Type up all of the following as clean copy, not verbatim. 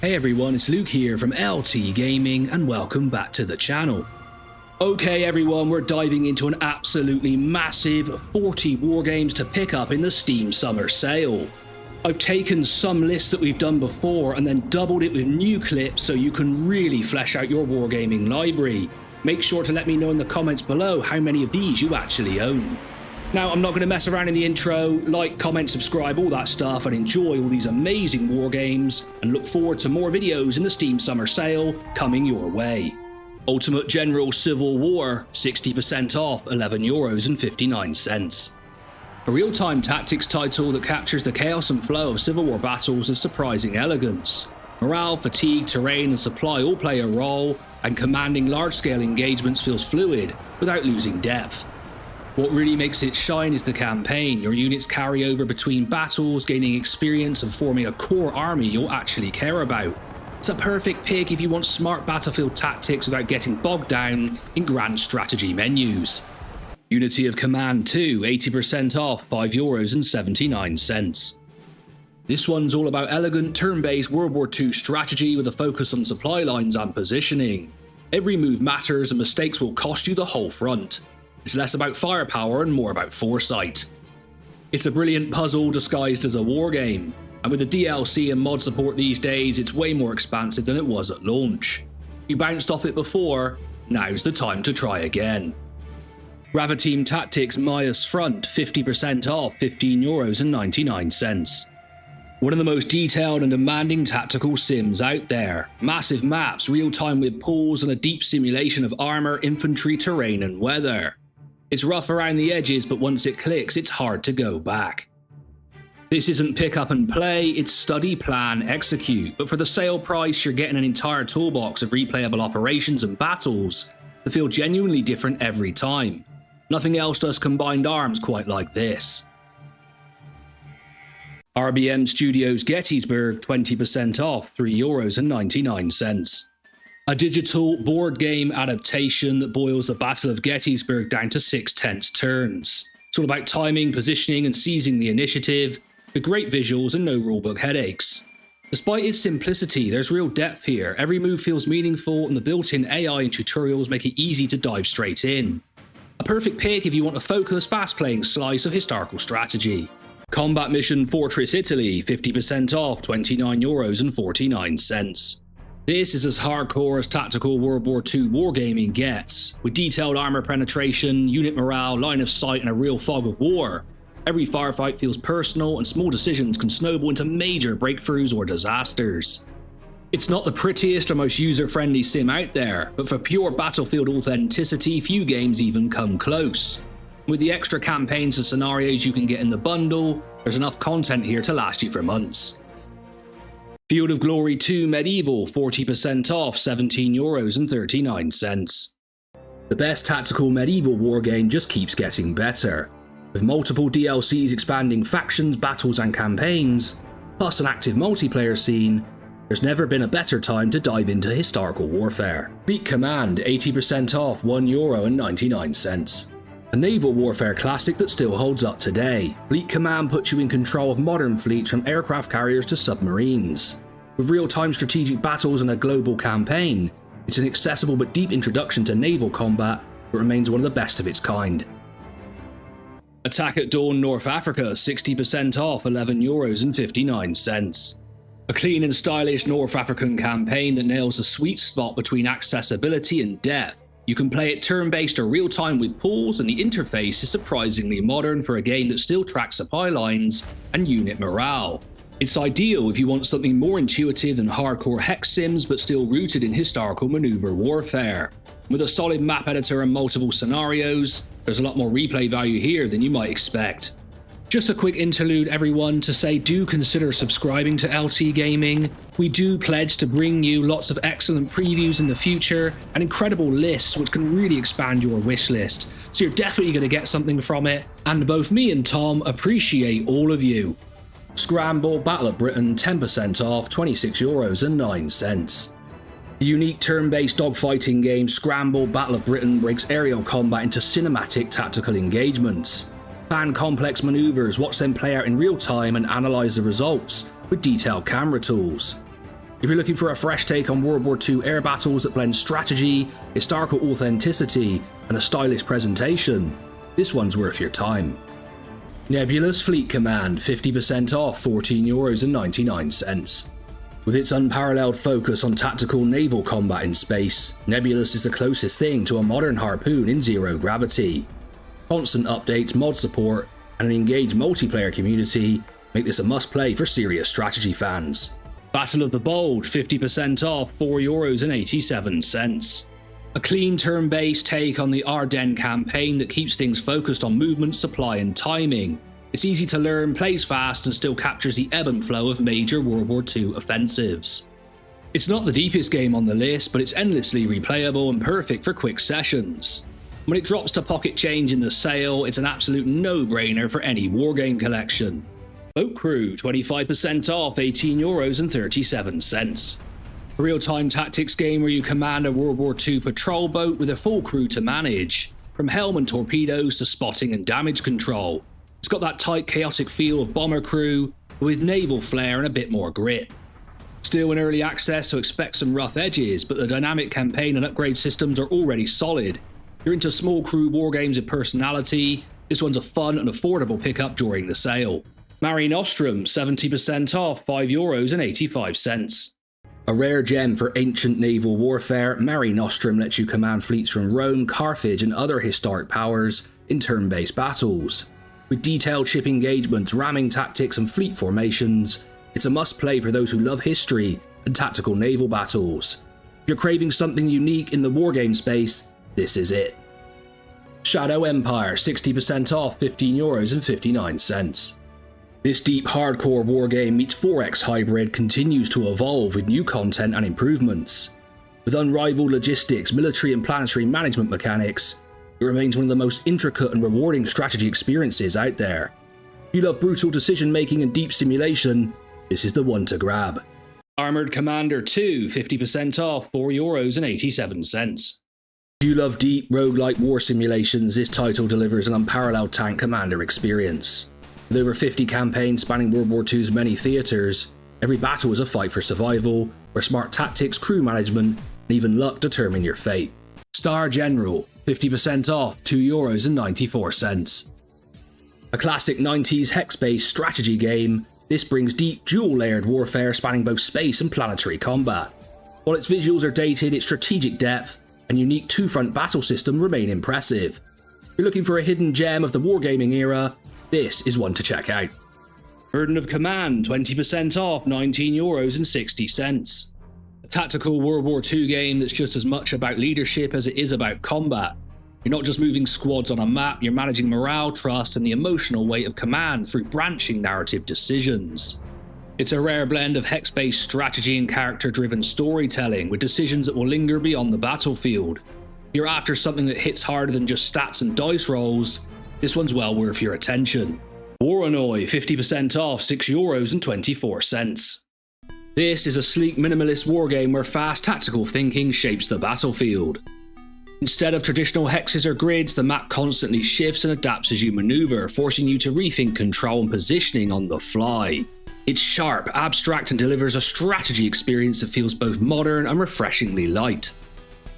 Hey everyone, it's Luke here from LT Gaming and welcome back to the channel. Okay everyone, we're diving into an absolutely massive 40 wargames to pick up in the Steam Summer Sale. I've taken some lists that we've done before and then doubled it with new clips so you can really flesh out your wargaming library. Make sure to let me know in the comments below how many of these you actually own. Now, I'm not going to mess around in the intro. Like, comment, subscribe, all that stuff, and enjoy all these amazing war games, and look forward to more videos in the Steam Summer Sale coming your way. Ultimate General Civil War, 60% off, €11.59. A real-time tactics title that captures the chaos and flow of Civil War battles with surprising elegance. Morale, fatigue, terrain, and supply all play a role, and commanding large-scale engagements feels fluid without losing depth. What really makes it shine is the campaign. Your units carry over between battles, gaining experience and forming a core army you'll actually care about. It's a perfect pick if you want smart battlefield tactics without getting bogged down in grand strategy menus. Unity of Command 2, 80% off, €5.79. This one's all about elegant turn-based World War II strategy with a focus on supply lines and positioning. Every move matters and mistakes will cost you the whole front. It's less about firepower and more about foresight. It's a brilliant puzzle disguised as a wargame, and with the DLC and mod support these days, it's way more expansive than it was at launch. You bounced off it before, now's the time to try again. Graviteam Tactics Mius Front, 50% off, €15.99. One of the most detailed and demanding tactical sims out there. Massive maps, real-time with pools, and a deep simulation of armor, infantry, terrain, and weather. It's rough around the edges, but once it clicks, it's hard to go back. This isn't pick up and play, it's study, plan, execute, but for the sale price, you're getting an entire toolbox of replayable operations and battles that feel genuinely different every time. Nothing else does combined arms quite like this. RBM Studios Gettysburg, 20% off, €3.99. A digital board game adaptation that boils the Battle of Gettysburg down to 6 tense turns. It's all about timing, positioning, and seizing the initiative, with great visuals and no rulebook headaches. Despite its simplicity, there's real depth here. Every move feels meaningful, and the built-in AI and tutorials make it easy to dive straight in. A perfect pick if you want a focused, fast-playing slice of historical strategy. Combat Mission Fortress Italy, 50% off, €29.49. This is as hardcore as tactical World War II wargaming gets, with detailed armor penetration, unit morale, line of sight, and a real fog of war. Every firefight feels personal, and small decisions can snowball into major breakthroughs or disasters. It's not the prettiest or most user-friendly sim out there, but for pure battlefield authenticity, few games even come close. With the extra campaigns and scenarios you can get in the bundle, there's enough content here to last you for months. Field of Glory 2 Medieval, 40% off, €17.39. The best tactical medieval wargame just keeps getting better. With multiple DLCs expanding factions, battles and campaigns, plus an active multiplayer scene, there's never been a better time to dive into historical warfare. Fleet Command, 80% off, €1.99. A naval warfare classic that still holds up today. Fleet Command puts you in control of modern fleets from aircraft carriers to submarines. With real-time strategic battles and a global campaign, it's an accessible but deep introduction to naval combat that remains one of the best of its kind. Attack at Dawn North Africa, 60% off, €11.59. A clean and stylish North African campaign that nails the sweet spot between accessibility and depth. You can play it turn-based or real-time with pools, and the interface is surprisingly modern for a game that still tracks supply lines and unit morale. It's ideal if you want something more intuitive than hardcore hex sims but still rooted in historical maneuver warfare. With a solid map editor and multiple scenarios, there's a lot more replay value here than you might expect. Just a quick interlude everyone to say do consider subscribing to LT Gaming. We do pledge to bring you lots of excellent previews in the future and incredible lists which can really expand your wish list. So you're definitely going to get something from it, and both me and Tom appreciate all of you. Scramble Battle of Britain, 10% off, €26.09. The unique turn-based dogfighting game Scramble Battle of Britain breaks aerial combat into cinematic tactical engagements. Plan complex maneuvers, watch them play out in real time and analyse the results with detailed camera tools. If you're looking for a fresh take on World War II air battles that blend strategy, historical authenticity, and a stylish presentation, this one's worth your time. Nebulous Fleet Command, 50% off, €14.99. With its unparalleled focus on tactical naval combat in space, Nebulous is the closest thing to a modern harpoon in zero gravity. Constant updates, mod support, and an engaged multiplayer community make this a must-play for serious strategy fans. Battle of the Bulge, 50% off, €4.87. A clean turn-based take on the Ardennes campaign that keeps things focused on movement, supply and timing. It's easy to learn, plays fast, and still captures the ebb and flow of major World War II offensives. It's not the deepest game on the list, but it's endlessly replayable and perfect for quick sessions. When it drops to pocket change in the sale, it's an absolute no-brainer for any wargame collection. Boat Crew, 25% off, €18.37. A real-time tactics game where you command a World War II patrol boat with a full crew to manage, from helm and torpedoes to spotting and damage control. It's got that tight, chaotic feel of bomber crew, with naval flair and a bit more grit. Still in early access, so expect some rough edges, but the dynamic campaign and upgrade systems are already solid. If you're into small crew wargames with personality, this one's a fun and affordable pickup during the sale. Mare Nostrvm, 70% off, €5.85. A rare gem for ancient naval warfare, Mare Nostrvm lets you command fleets from Rome, Carthage and other historic powers in turn-based battles. With detailed ship engagements, ramming tactics and fleet formations, it's a must-play for those who love history and tactical naval battles. If you're craving something unique in the wargame space, this is it. Shadow Empire, 60% off, €15.59. This deep hardcore wargame meets 4X hybrid continues to evolve with new content and improvements. With unrivaled logistics, military and planetary management mechanics, it remains one of the most intricate and rewarding strategy experiences out there. If you love brutal decision making and deep simulation, this is the one to grab. Armoured Commander II, 50% off, €4.87. If you love deep roguelike war simulations, this title delivers an unparalleled tank commander experience. With over 50 campaigns spanning World War II's many theatres, every battle is a fight for survival, where smart tactics, crew management, and even luck determine your fate. Star General, 50% off, €2.94. A classic 90s hex-based strategy game, this brings deep dual-layered warfare spanning both space and planetary combat. While its visuals are dated, its strategic depth and unique two-front battle system remain impressive. If you're looking for a hidden gem of the wargaming era, this is one to check out. Burden of Command, 20% off, €19.60. A tactical World War II game that's just as much about leadership as it is about combat. You're not just moving squads on a map, you're managing morale, trust, and the emotional weight of command through branching narrative decisions. It's a rare blend of hex-based strategy and character-driven storytelling with decisions that will linger beyond the battlefield. If you're after something that hits harder than just stats and dice rolls, this one's well worth your attention. Waronoi, 50% off, €6.24. This is a sleek minimalist wargame where fast tactical thinking shapes the battlefield. Instead of traditional hexes or grids, the map constantly shifts and adapts as you maneuver, forcing you to rethink control and positioning on the fly. It's sharp, abstract, and delivers a strategy experience that feels both modern and refreshingly light.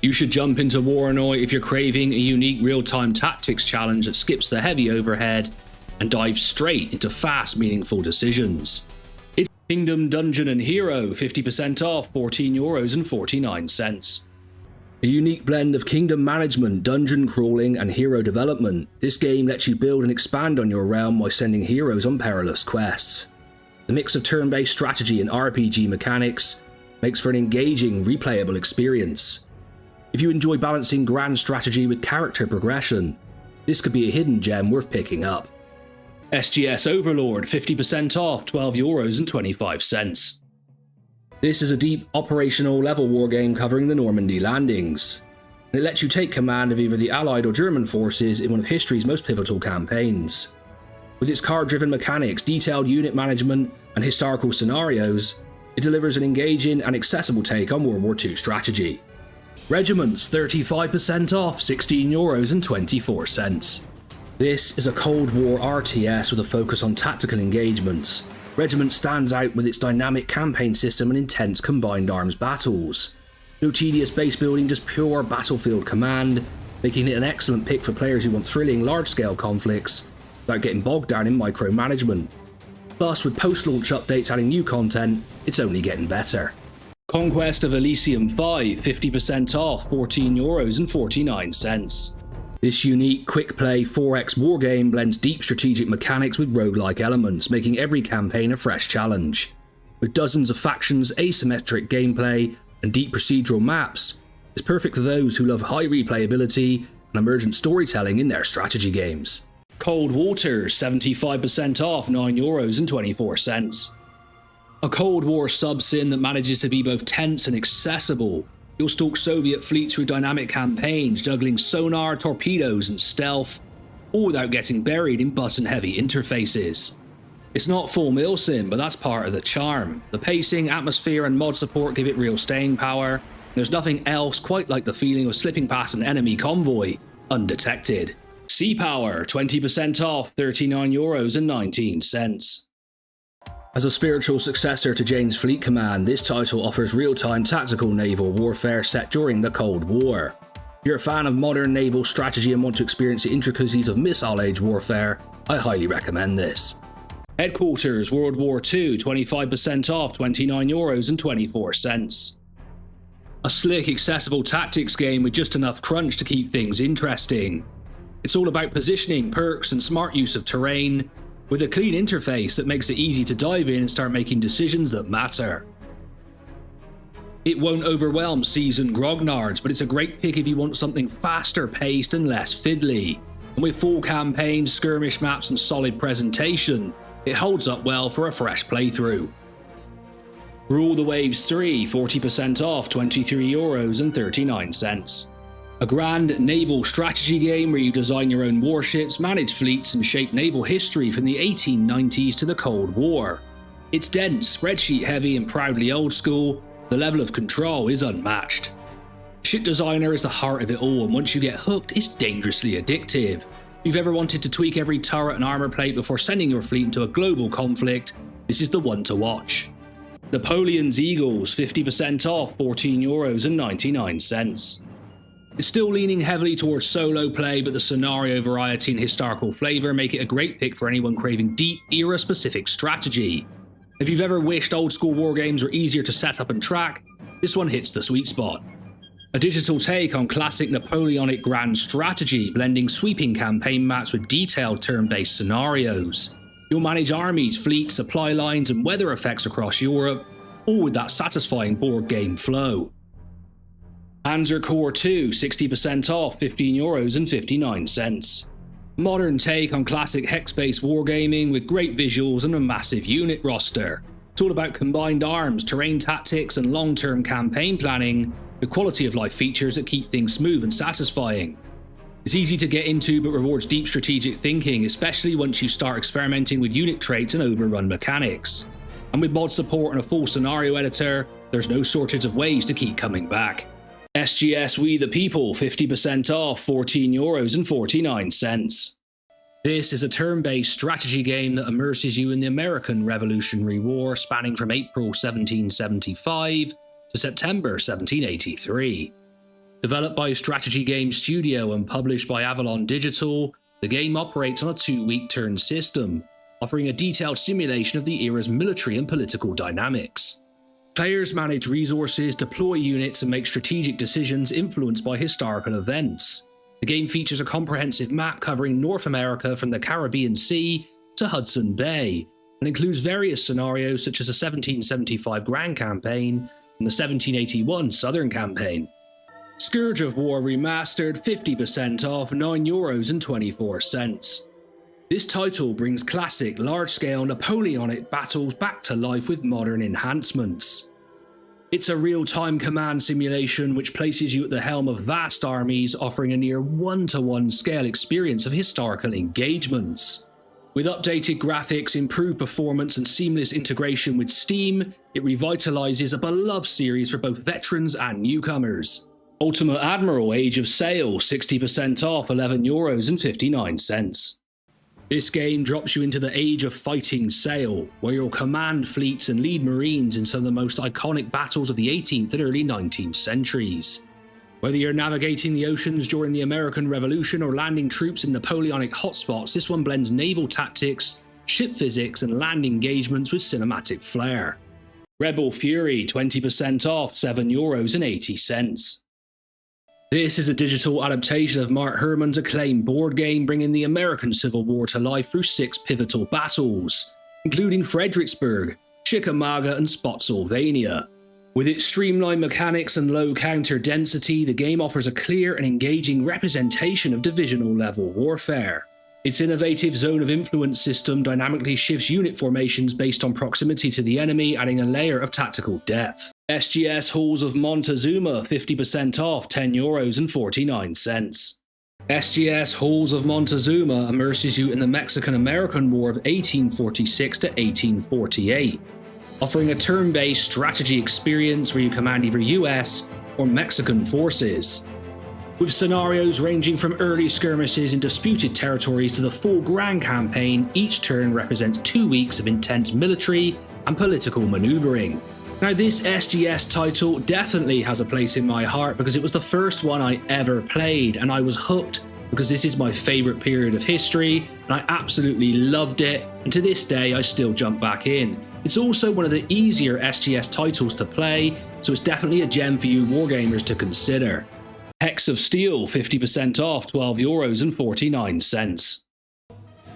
You should jump into Waronoi if you're craving a unique real-time tactics challenge that skips the heavy overhead and dives straight into fast, meaningful decisions. It's Kingdom, Dungeon and Hero, 50% off, €14.49. A unique blend of kingdom management, dungeon crawling and hero development, this game lets you build and expand on your realm while sending heroes on perilous quests. The mix of turn-based strategy and RPG mechanics makes for an engaging, replayable experience. If you enjoy balancing grand strategy with character progression, this could be a hidden gem worth picking up. SGS Overlord, 50% off, €12.25. This is a deep operational level wargame covering the Normandy landings, and it lets you take command of either the Allied or German forces in one of history's most pivotal campaigns. With its card-driven mechanics, detailed unit management, and historical scenarios, it delivers an engaging and accessible take on World War II strategy. Regiments, 35% off, €16.24. This is a Cold War RTS with a focus on tactical engagements. Regiments stands out with its dynamic campaign system and intense combined arms battles. No tedious base building, just pure battlefield command, making it an excellent pick for players who want thrilling large-scale conflicts without getting bogged down in micromanagement. Plus, with post-launch updates adding new content, it's only getting better. Conquest of Elysium 5, 50% off, €14.49. This unique, quick-play 4x wargame blends deep strategic mechanics with roguelike elements, making every campaign a fresh challenge. With dozens of factions, asymmetric gameplay, and deep procedural maps, it's perfect for those who love high replayability and emergent storytelling in their strategy games. Cold Water, 75% off, €9.24. A Cold War sub-sim that manages to be both tense and accessible. You'll stalk Soviet fleets through dynamic campaigns, juggling sonar, torpedoes, and stealth, all without getting buried in button-heavy interfaces. It's not full milsim, but that's part of the charm. The pacing, atmosphere, and mod support give it real staying power. There's nothing else quite like the feeling of slipping past an enemy convoy, undetected. Sea Power, 20% off, €39.19. As a spiritual successor to Jane's Fleet Command, this title offers real-time tactical naval warfare set during the Cold War. If you're a fan of modern naval strategy and want to experience the intricacies of missile-age warfare, I highly recommend this. Headquarters, World War II, 25% off, €29.24. A slick, accessible tactics game with just enough crunch to keep things interesting. It's all about positioning, perks, and smart use of terrain, with a clean interface that makes it easy to dive in and start making decisions that matter. It won't overwhelm seasoned grognards, but it's a great pick if you want something faster paced and less fiddly. And with full campaigns, skirmish maps, and solid presentation, it holds up well for a fresh playthrough. Rule the Waves 3, 40% off, €23.39. A grand naval strategy game where you design your own warships, manage fleets, and shape naval history from the 1890s to the Cold War. It's dense, spreadsheet heavy, and proudly old school. The level of control is unmatched. Ship designer is the heart of it all, and once you get hooked, it's dangerously addictive. If you've ever wanted to tweak every turret and armor plate before sending your fleet into a global conflict, this is the one to watch. Napoleon's Eagles, 50% off, €14.99. It's still leaning heavily towards solo play, but the scenario variety and historical flavour make it a great pick for anyone craving deep, era-specific strategy. If you've ever wished old-school wargames were easier to set up and track, this one hits the sweet spot. A digital take on classic Napoleonic grand strategy, blending sweeping campaign maps with detailed turn-based scenarios. You'll manage armies, fleets, supply lines, and weather effects across Europe, all with that satisfying board game flow. Panzer Corp II, 60% off, €15.59. Modern take on classic hex-based wargaming with great visuals and a massive unit roster. It's all about combined arms, terrain tactics, and long-term campaign planning, with quality-of-life features that keep things smooth and satisfying. It's easy to get into but rewards deep strategic thinking, especially once you start experimenting with unit traits and overrun mechanics. And with mod support and a full scenario editor, there's no shortage of ways to keep coming back. SGS We the People, 50% off, €14.49. This is a turn-based strategy game that immerses you in the American Revolutionary War, spanning from April 1775 to September 1783. Developed by Strategy Game Studio and published by Avalon Digital, the game operates on a 2-week turn system, offering a detailed simulation of the era's military and political dynamics. Players manage resources, deploy units, and make strategic decisions influenced by historical events. The game features a comprehensive map covering North America from the Caribbean Sea to Hudson Bay, and includes various scenarios such as the 1775 Grand Campaign and the 1781 Southern Campaign. Scourge of War Remastered, 50% off, €9.24. This title brings classic, large-scale Napoleonic battles back to life with modern enhancements. It's a real-time command simulation which places you at the helm of vast armies, offering a near one-to-one scale experience of historical engagements. With updated graphics, improved performance, and seamless integration with Steam, it revitalizes a beloved series for both veterans and newcomers. Ultimate Admiral Age of Sail, 60% off, €11.59. This game drops you into the age of fighting sail, where you'll command fleets and lead marines in some of the most iconic battles of the 18th and early 19th centuries. Whether you're navigating the oceans during the American Revolution or landing troops in Napoleonic hotspots, this one blends naval tactics, ship physics and land engagements with cinematic flair. Rebel Fury, 20% off, €7.80. This is a digital adaptation of Mark Herman's acclaimed board game, bringing the American Civil War to life through 6 pivotal battles, including Fredericksburg, Chickamauga and Spotsylvania. With its streamlined mechanics and low counter density, the game offers a clear and engaging representation of divisional level warfare. Its innovative zone of influence system dynamically shifts unit formations based on proximity to the enemy, adding a layer of tactical depth. SGS Halls of Montezuma, 50% off, €10.49. SGS Halls of Montezuma immerses you in the Mexican-American War of 1846 to 1848, offering a turn-based strategy experience where you command either US or Mexican forces. With scenarios ranging from early skirmishes in disputed territories to the full grand campaign, each turn represents 2 weeks of intense military and political maneuvering. Now, this SGS title definitely has a place in my heart because it was the first one I ever played, and I was hooked because this is my favourite period of history and I absolutely loved it, and to this day I still jump back in. It's also one of the easier SGS titles to play, so it's definitely a gem for you wargamers to consider. Hex of Steel, 50% off, €12.49.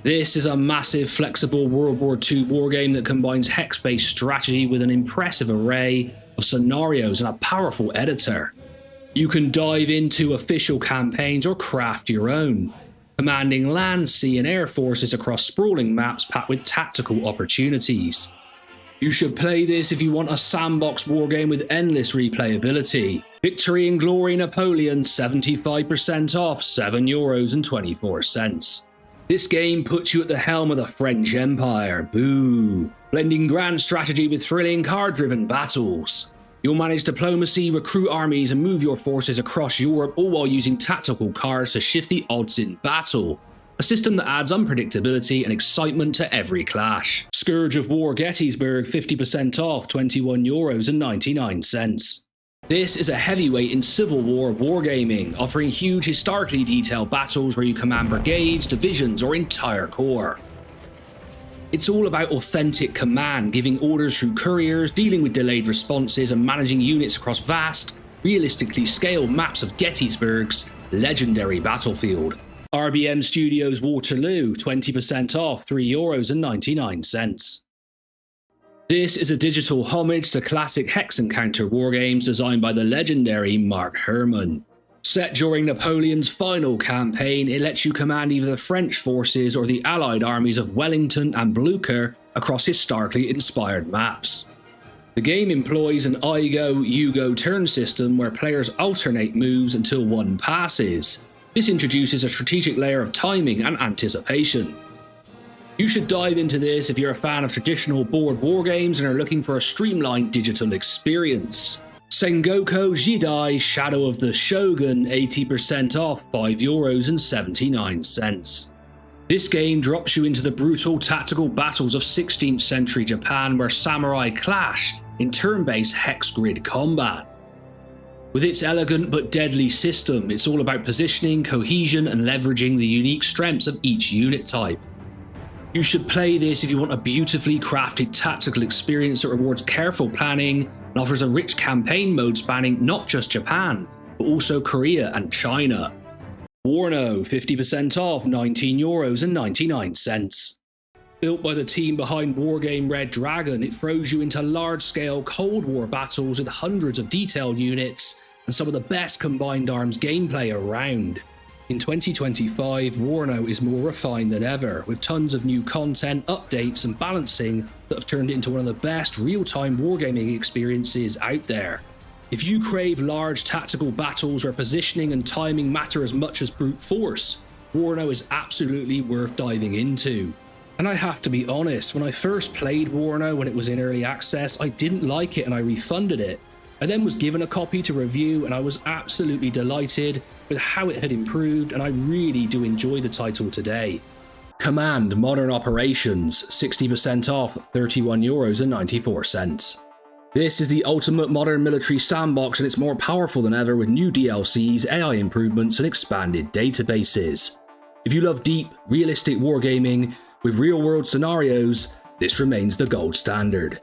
This is a massive, flexible World War II wargame that combines hex-based strategy with an impressive array of scenarios and a powerful editor. You can dive into official campaigns or craft your own, commanding land, sea and air forces across sprawling maps packed with tactical opportunities. You should play this if you want a sandbox wargame with endless replayability. Victory and Glory Napoleon, 75% off, €7.24. This game puts you at the helm of the French Empire, boo, blending grand strategy with thrilling card-driven battles. You'll manage diplomacy, recruit armies and move your forces across Europe, all while using tactical cards to shift the odds in battle. A system that adds unpredictability and excitement to every clash. Scourge of War Gettysburg, 50% off, €21.99. This is a heavyweight in Civil War wargaming, offering huge historically detailed battles where you command brigades, divisions or entire corps. It's all about authentic command, giving orders through couriers, dealing with delayed responses and managing units across vast, realistically scaled maps of Gettysburg's legendary battlefield. RBM Studios Waterloo, 20% off, €3.99. This is a digital homage to classic hex and counter wargames designed by the legendary Mark Herman. Set during Napoleon's final campaign, it lets you command either the French forces or the Allied armies of Wellington and Blucher across historically inspired maps. The game employs an I go, you go turn system where players alternate moves until one passes. This introduces a strategic layer of timing and anticipation. You should dive into this if you're a fan of traditional board wargames and are looking for a streamlined digital experience. Sengoku Jidai Shadow of the Shogun, 80% off, €5.79. This game drops you into the brutal tactical battles of 16th century Japan where samurai clash in turn-based hex grid combat. With its elegant but deadly system, it's all about positioning, cohesion and leveraging the unique strengths of each unit type. You should play this if you want a beautifully crafted tactical experience that rewards careful planning and offers a rich campaign mode spanning not just Japan, but also Korea and China. WARNO, 50% off, €19.99. Built by the team behind wargame Red Dragon, it throws you into large-scale Cold War battles with hundreds of detailed units and some of the best combined arms gameplay around. In 2025, WARNO is more refined than ever, with tons of new content, updates and balancing that have turned it into one of the best real-time wargaming experiences out there. If you crave large tactical battles where positioning and timing matter as much as brute force, WARNO is absolutely worth diving into. And I have to be honest, when I first played WARNO when it was in early access, I didn't like it and I refunded it. I then was given a copy to review and I was absolutely delighted with how it had improved, and I really do enjoy the title today. Command Modern Operations, 60% off, €31.94. This is the ultimate modern military sandbox, and it's more powerful than ever with new DLCs, AI improvements, and expanded databases. If you love deep, realistic wargaming with real-world scenarios, this remains the gold standard.